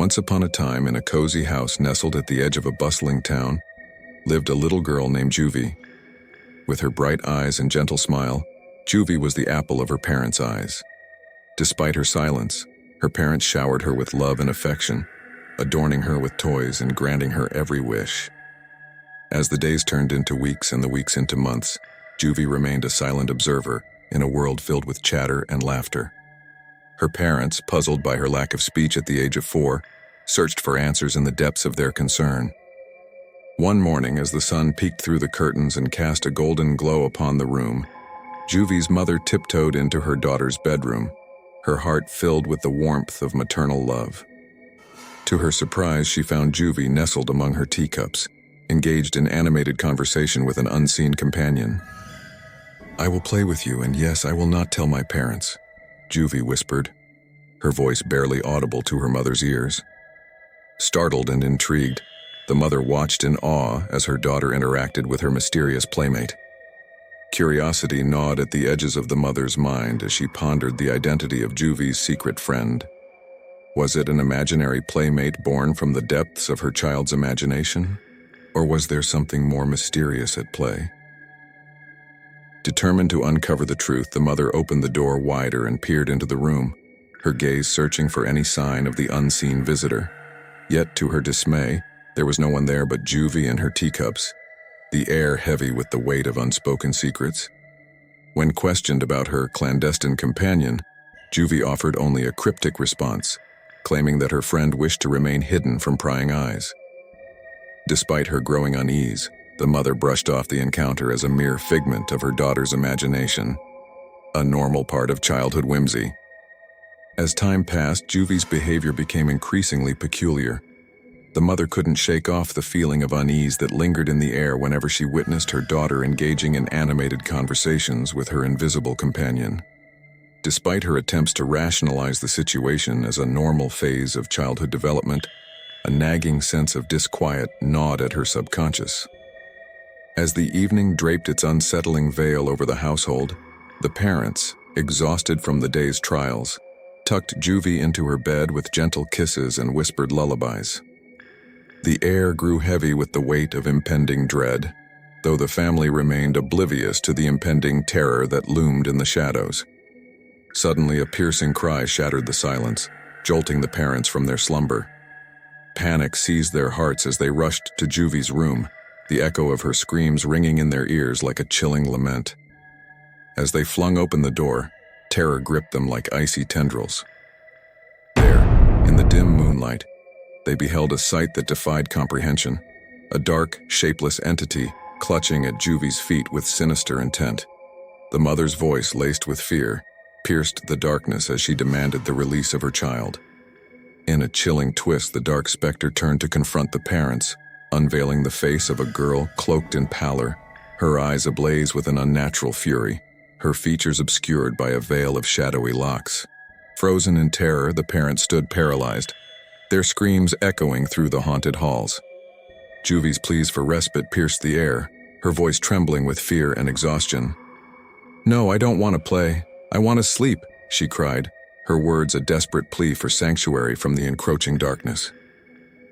Once upon a time, in a cozy house nestled at the edge of a bustling town, lived a little girl named Juvie. With her bright eyes and gentle smile, Juvie was the apple of her parents' eyes. Despite her silence, her parents showered her with love and affection, adorning her with toys and granting her every wish. As the days turned into weeks and the weeks into months, Juvie remained a silent observer in a world filled with chatter and laughter. Her parents, puzzled by her lack of speech at the age of 4, searched for answers in the depths of their concern. One morning, as the sun peeked through the curtains and cast a golden glow upon the room, Juvie's mother tiptoed into her daughter's bedroom, her heart filled with the warmth of maternal love. To her surprise, she found Juvie nestled among her teacups, engaged in animated conversation with an unseen companion. "I will play with you, and yes, I will not tell my parents," Juvie whispered, her voice barely audible to her mother's ears. Startled and intrigued, the mother watched in awe as her daughter interacted with her mysterious playmate. Curiosity gnawed at the edges of the mother's mind as she pondered the identity of Juvie's secret friend. Was it an imaginary playmate born from the depths of her child's imagination? Or was there something more mysterious at play? Determined to uncover the truth, the mother opened the door wider and peered into the room, her gaze searching for any sign of the unseen visitor. Yet, to her dismay, there was no one there but Juvie and her teacups, the air heavy with the weight of unspoken secrets. When questioned about her clandestine companion, Juvie offered only a cryptic response, claiming that her friend wished to remain hidden from prying eyes. Despite her growing unease, the mother brushed off the encounter as a mere figment of her daughter's imagination, a normal part of childhood whimsy. As time passed, Juvie's behavior became increasingly peculiar. The mother couldn't shake off the feeling of unease that lingered in the air whenever she witnessed her daughter engaging in animated conversations with her invisible companion. Despite her attempts to rationalize the situation as a normal phase of childhood development, a nagging sense of disquiet gnawed at her subconscious. As the evening draped its unsettling veil over the household, the parents, exhausted from the day's trials, tucked Juvie into her bed with gentle kisses and whispered lullabies. The air grew heavy with the weight of impending dread, though the family remained oblivious to the impending terror that loomed in the shadows. Suddenly, a piercing cry shattered the silence, jolting the parents from their slumber. Panic seized their hearts as they rushed to Juvie's room, the echo of her screams ringing in their ears like a chilling lament. As they flung open the door, terror gripped them like icy tendrils. There, in the dim moonlight, they beheld a sight that defied comprehension, a dark, shapeless entity clutching at Juvie's feet with sinister intent. The mother's voice, laced with fear, pierced the darkness as she demanded the release of her child. In a chilling twist, the dark specter turned to confront the parents, unveiling the face of a girl cloaked in pallor, her eyes ablaze with an unnatural fury, her features obscured by a veil of shadowy locks. Frozen in terror, the parents stood paralyzed, their screams echoing through the haunted halls. Juvie's pleas for respite pierced the air, her voice trembling with fear and exhaustion. "No, I don't want to play. I want to sleep," she cried, her words a desperate plea for sanctuary from the encroaching darkness.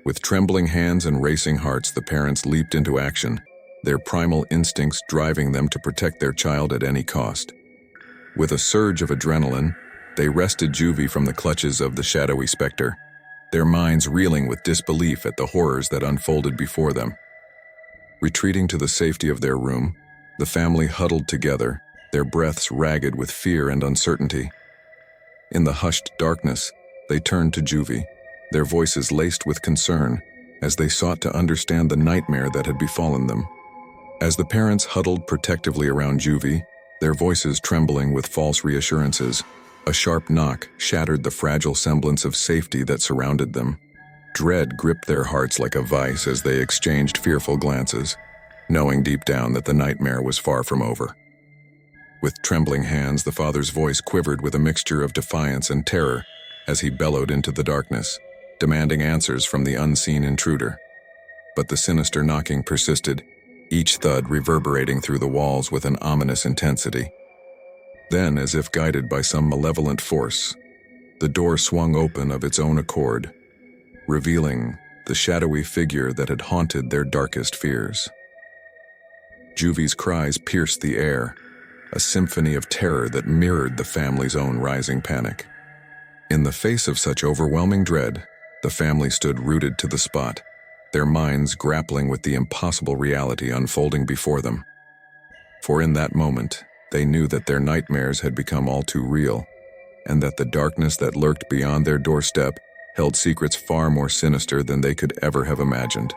With trembling hands and racing hearts, the parents leaped into action, their primal instincts driving them to protect their child at any cost. With a surge of adrenaline, they wrested Juvie from the clutches of the shadowy specter, their minds reeling with disbelief at the horrors that unfolded before them. Retreating to the safety of their room, the family huddled together, their breaths ragged with fear and uncertainty. In the hushed darkness, they turned to Juvie, their voices laced with concern, as they sought to understand the nightmare that had befallen them. As the parents huddled protectively around Juvie, their voices trembling with false reassurances, a sharp knock shattered the fragile semblance of safety that surrounded them. Dread gripped their hearts like a vice as they exchanged fearful glances, knowing deep down that the nightmare was far from over. With trembling hands, the father's voice quivered with a mixture of defiance and terror as he bellowed into the darkness, demanding answers from the unseen intruder. But the sinister knocking persisted, each thud reverberating through the walls with an ominous intensity. Then, as if guided by some malevolent force, the door swung open of its own accord, revealing the shadowy figure that had haunted their darkest fears. Juvie's cries pierced the air, a symphony of terror that mirrored the family's own rising panic. In the face of such overwhelming dread, the family stood rooted to the spot, their minds grappling with the impossible reality unfolding before them. For in that moment, they knew that their nightmares had become all too real, and that the darkness that lurked beyond their doorstep held secrets far more sinister than they could ever have imagined.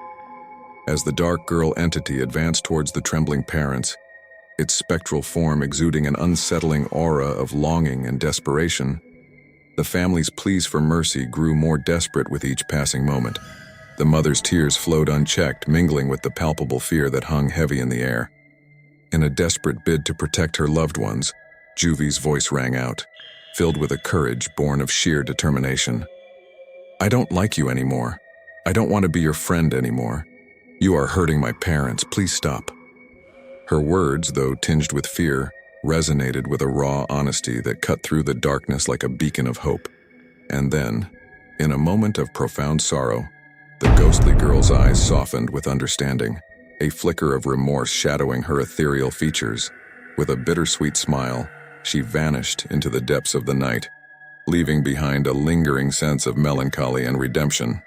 As the dark girl entity advanced towards the trembling parents, its spectral form exuding an unsettling aura of longing and desperation, the family's pleas for mercy grew more desperate with each passing moment. The mother's tears flowed unchecked, mingling with the palpable fear that hung heavy in the air. In a desperate bid to protect her loved ones, Juvie's voice rang out, filled with a courage born of sheer determination. "I don't like you anymore. I don't want to be your friend anymore. You are hurting my parents. Please stop." Her words, though tinged with fear, resonated with a raw honesty that cut through the darkness like a beacon of hope. And then, in a moment of profound sorrow, the ghostly girl's eyes softened with understanding, a flicker of remorse shadowing her ethereal features. With a bittersweet smile, she vanished into the depths of the night, leaving behind a lingering sense of melancholy and redemption.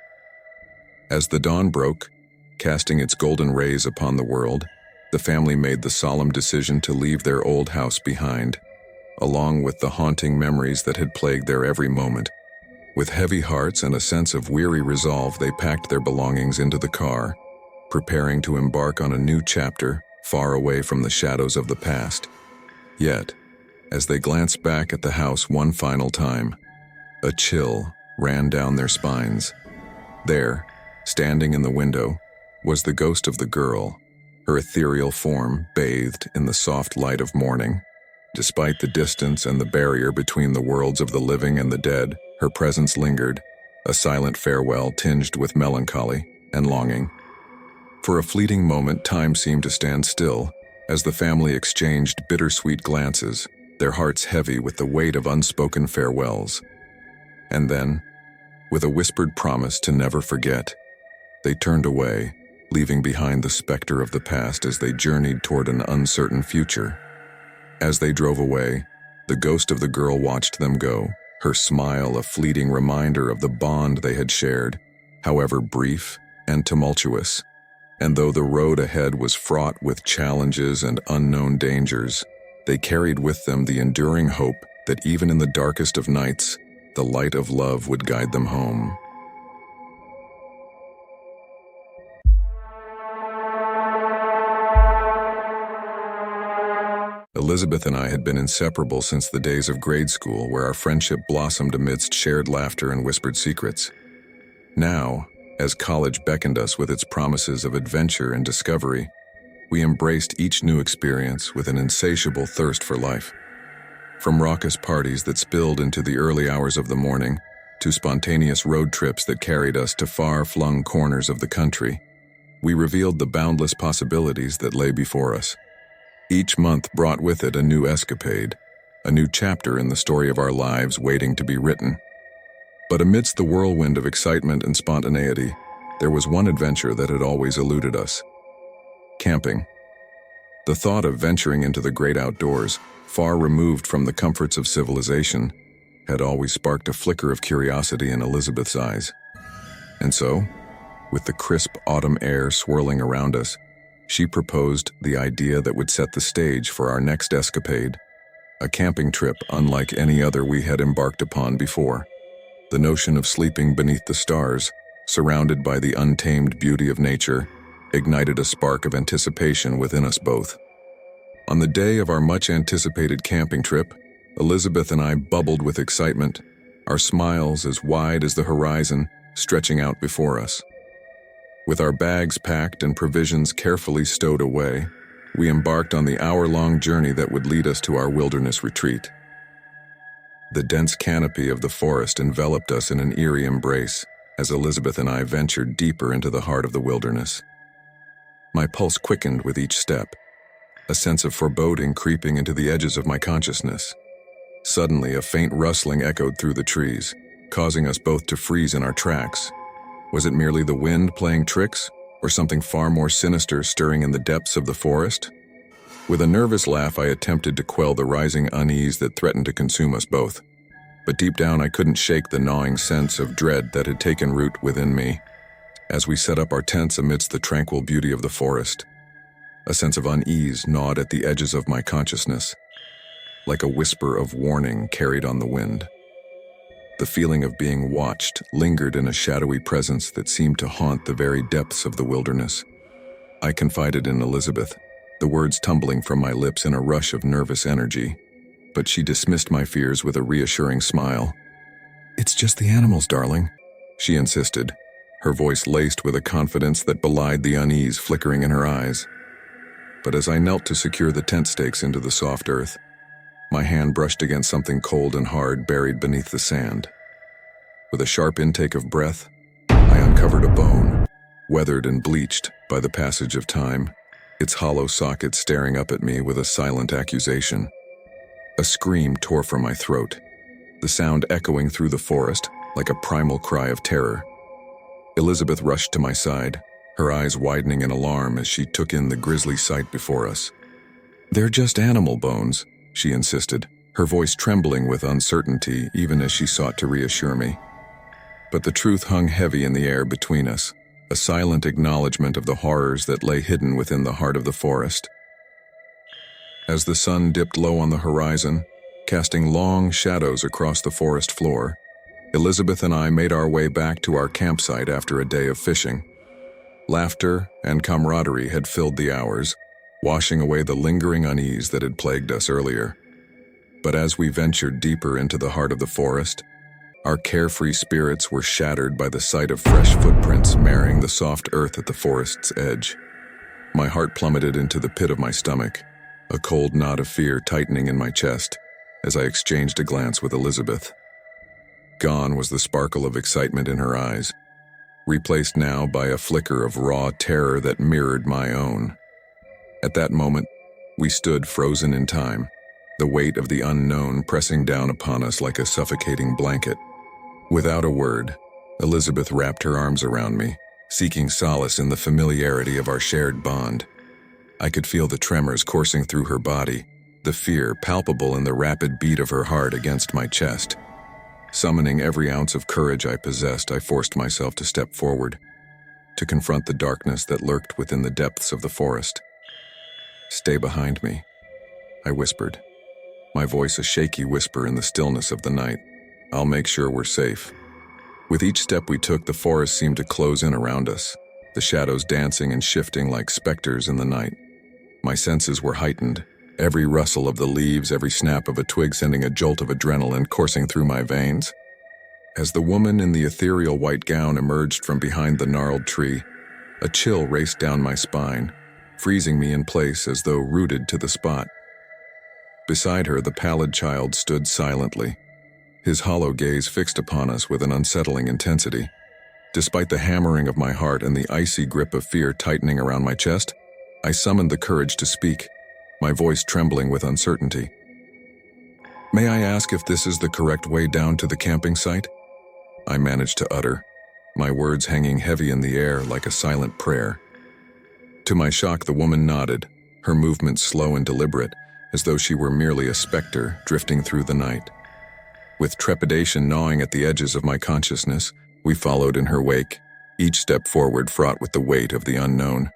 As the dawn broke, casting its golden rays upon the world, the family made the solemn decision to leave their old house behind, along with the haunting memories that had plagued their every moment. With heavy hearts and a sense of weary resolve, they packed their belongings into the car, preparing to embark on a new chapter far away from the shadows of the past. Yet, as they glanced back at the house one final time, a chill ran down their spines. There, standing in the window, was the ghost of the girl, her ethereal form bathed in the soft light of morning. Despite the distance and the barrier between the worlds of the living and the dead, her presence lingered, a silent farewell tinged with melancholy and longing. For a fleeting moment, time seemed to stand still, as the family exchanged bittersweet glances, their hearts heavy with the weight of unspoken farewells. And then, with a whispered promise to never forget, they turned away, leaving behind the specter of the past as they journeyed toward an uncertain future. As they drove away, the ghost of the girl watched them go, her smile a fleeting reminder of the bond they had shared, however brief and tumultuous. And though the road ahead was fraught with challenges and unknown dangers, they carried with them the enduring hope that even in the darkest of nights, the light of love would guide them home. Elizabeth and I had been inseparable since the days of grade school, where our friendship blossomed amidst shared laughter and whispered secrets. Now, as college beckoned us with its promises of adventure and discovery, we embraced each new experience with an insatiable thirst for life. From raucous parties that spilled into the early hours of the morning, to spontaneous road trips that carried us to far-flung corners of the country, we revealed the boundless possibilities that lay before us. Each month brought with it a new escapade, a new chapter in the story of our lives waiting to be written. But amidst the whirlwind of excitement and spontaneity, there was one adventure that had always eluded us: camping. The thought of venturing into the great outdoors, far removed from the comforts of civilization, had always sparked a flicker of curiosity in Elizabeth's eyes. And so, with the crisp autumn air swirling around us, she proposed the idea that would set the stage for our next escapade, a camping trip unlike any other we had embarked upon before. The notion of sleeping beneath the stars, surrounded by the untamed beauty of nature, ignited a spark of anticipation within us both. On the day of our much-anticipated camping trip, Elizabeth and I bubbled with excitement, our smiles as wide as the horizon stretching out before us. With our bags packed and provisions carefully stowed away, we embarked on the hour-long journey that would lead us to our wilderness retreat. The dense canopy of the forest enveloped us in an eerie embrace as Elizabeth and I ventured deeper into the heart of the wilderness. My pulse quickened with each step, a sense of foreboding creeping into the edges of my consciousness. Suddenly, a faint rustling echoed through the trees, causing us both to freeze in our tracks. Was it merely the wind playing tricks, or something far more sinister stirring in the depths of the forest? With a nervous laugh, I attempted to quell the rising unease that threatened to consume us both. But deep down, I couldn't shake the gnawing sense of dread that had taken root within me. As we set up our tents amidst the tranquil beauty of the forest, a sense of unease gnawed at the edges of my consciousness, like a whisper of warning carried on the wind. The feeling of being watched lingered in a shadowy presence that seemed to haunt the very depths of the wilderness. I confided in Elizabeth, the words tumbling from my lips in a rush of nervous energy, but she dismissed my fears with a reassuring smile. "It's just the animals, darling," she insisted, her voice laced with a confidence that belied the unease flickering in her eyes. But as I knelt to secure the tent stakes into the soft earth, my hand brushed against something cold and hard buried beneath the sand. With a sharp intake of breath, I uncovered a bone, weathered and bleached by the passage of time, its hollow socket staring up at me with a silent accusation. A scream tore from my throat, the sound echoing through the forest like a primal cry of terror. Elizabeth rushed to my side, her eyes widening in alarm as she took in the grisly sight before us. "They're just animal bones," she insisted, her voice trembling with uncertainty even as she sought to reassure me. But the truth hung heavy in the air between us, a silent acknowledgement of the horrors that lay hidden within the heart of the forest. As the sun dipped low on the horizon, casting long shadows across the forest floor, Elizabeth and I made our way back to our campsite after a day of fishing. Laughter and camaraderie had filled the hours, washing away the lingering unease that had plagued us earlier. But as we ventured deeper into the heart of the forest, our carefree spirits were shattered by the sight of fresh footprints marring the soft earth at the forest's edge. My heart plummeted into the pit of my stomach, a cold knot of fear tightening in my chest as I exchanged a glance with Elizabeth. Gone was the sparkle of excitement in her eyes, replaced now by a flicker of raw terror that mirrored my own. At that moment, we stood frozen in time, the weight of the unknown pressing down upon us like a suffocating blanket. Without a word, Elizabeth wrapped her arms around me, seeking solace in the familiarity of our shared bond. I could feel the tremors coursing through her body, the fear palpable in the rapid beat of her heart against my chest. Summoning every ounce of courage I possessed, I forced myself to step forward, to confront the darkness that lurked within the depths of the forest. "Stay behind me," I whispered, my voice a shaky whisper in the stillness of the night. "I'll make sure we're safe." With each step we took, the forest seemed to close in around us, the shadows dancing and shifting like specters in the night. My senses were heightened, every rustle of the leaves, every snap of a twig sending a jolt of adrenaline coursing through my veins. As the woman in the ethereal white gown emerged from behind the gnarled tree, a chill raced down my spine, freezing me in place as though rooted to the spot. Beside her, the pallid child stood silently, his hollow gaze fixed upon us with an unsettling intensity. Despite the hammering of my heart and the icy grip of fear tightening around my chest, I summoned the courage to speak, my voice trembling with uncertainty. "May I ask if this is the correct way down to the camping site?" I managed to utter, my words hanging heavy in the air like a silent prayer. To my shock, the woman nodded, her movements slow and deliberate, as though she were merely a specter drifting through the night. With trepidation gnawing at the edges of my consciousness, we followed in her wake, each step forward fraught with the weight of the unknown.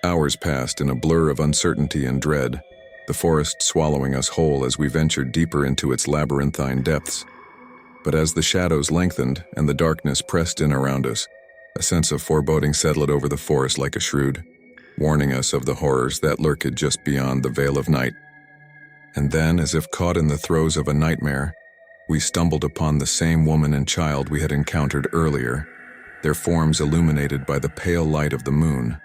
Hours passed in a blur of uncertainty and dread, the forest swallowing us whole as we ventured deeper into its labyrinthine depths. But as the shadows lengthened and the darkness pressed in around us, a sense of foreboding settled over the forest like a shroud, warning us of the horrors that lurked just beyond the veil of night. And then, as if caught in the throes of a nightmare, we stumbled upon the same woman and child we had encountered earlier, their forms illuminated by the pale light of the moon.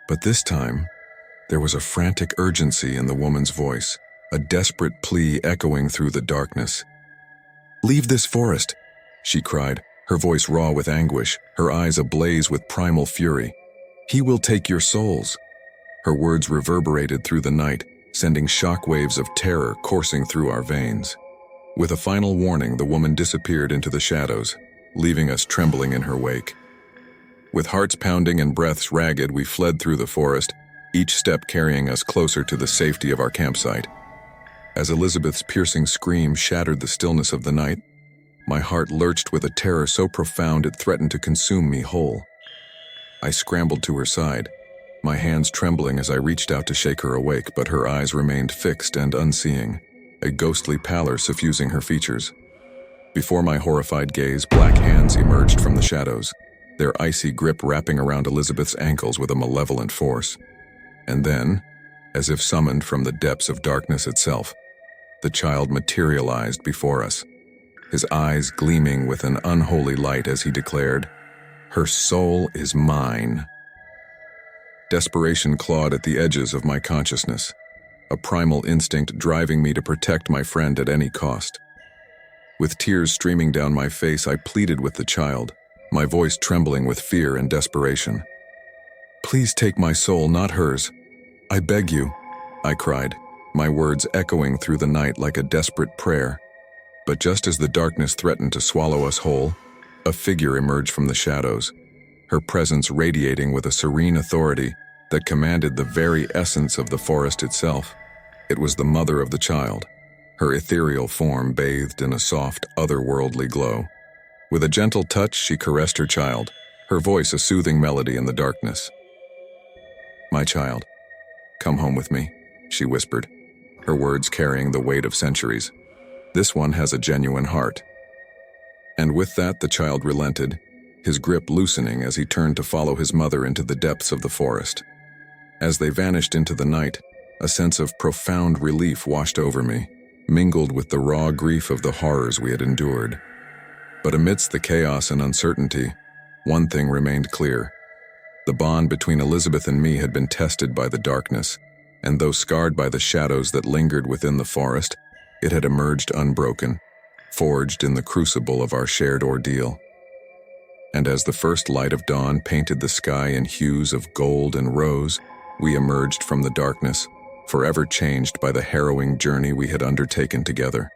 But this time, there was a frantic urgency in the woman's voice, a desperate plea echoing through the darkness. "Leave this forest," she cried, her voice raw with anguish, her eyes ablaze with primal fury. "He will take your souls." Her words reverberated through the night, sending shockwaves of terror coursing through our veins. With a final warning, the woman disappeared into the shadows, leaving us trembling in her wake. With hearts pounding and breaths ragged, we fled through the forest, each step carrying us closer to the safety of our campsite. As Elizabeth's piercing scream shattered the stillness of the night, my heart lurched with a terror so profound it threatened to consume me whole. I scrambled to her side, my hands trembling as I reached out to shake her awake, but her eyes remained fixed and unseeing, a ghostly pallor suffusing her features. Before my horrified gaze, black hands emerged from the shadows, their icy grip wrapping around Elizabeth's ankles with a malevolent force. And then, as if summoned from the depths of darkness itself, the child materialized before us, his eyes gleaming with an unholy light as he declared, "Her soul is mine." Desperation clawed at the edges of my consciousness, a primal instinct driving me to protect my friend at any cost. With tears streaming down my face, I pleaded with the child, my voice trembling with fear and desperation. "Please take my soul, not hers. I beg you," I cried, my words echoing through the night like a desperate prayer. But just as the darkness threatened to swallow us whole, a figure emerged from the shadows, her presence radiating with a serene authority that commanded the very essence of the forest itself. It was the mother of the child, her ethereal form bathed in a soft, otherworldly glow. With a gentle touch, she caressed her child, her voice a soothing melody in the darkness. "My child, come home with me," she whispered, her words carrying the weight of centuries. "This one has a genuine heart." And with that, the child relented, his grip loosening as he turned to follow his mother into the depths of the forest. As they vanished into the night, a sense of profound relief washed over me, mingled with the raw grief of the horrors we had endured. But amidst the chaos and uncertainty, one thing remained clear. The bond between Elizabeth and me had been tested by the darkness, and though scarred by the shadows that lingered within the forest, it had emerged unbroken, forged in the crucible of our shared ordeal. And as the first light of dawn painted the sky in hues of gold and rose, we emerged from the darkness, forever changed by the harrowing journey we had undertaken together.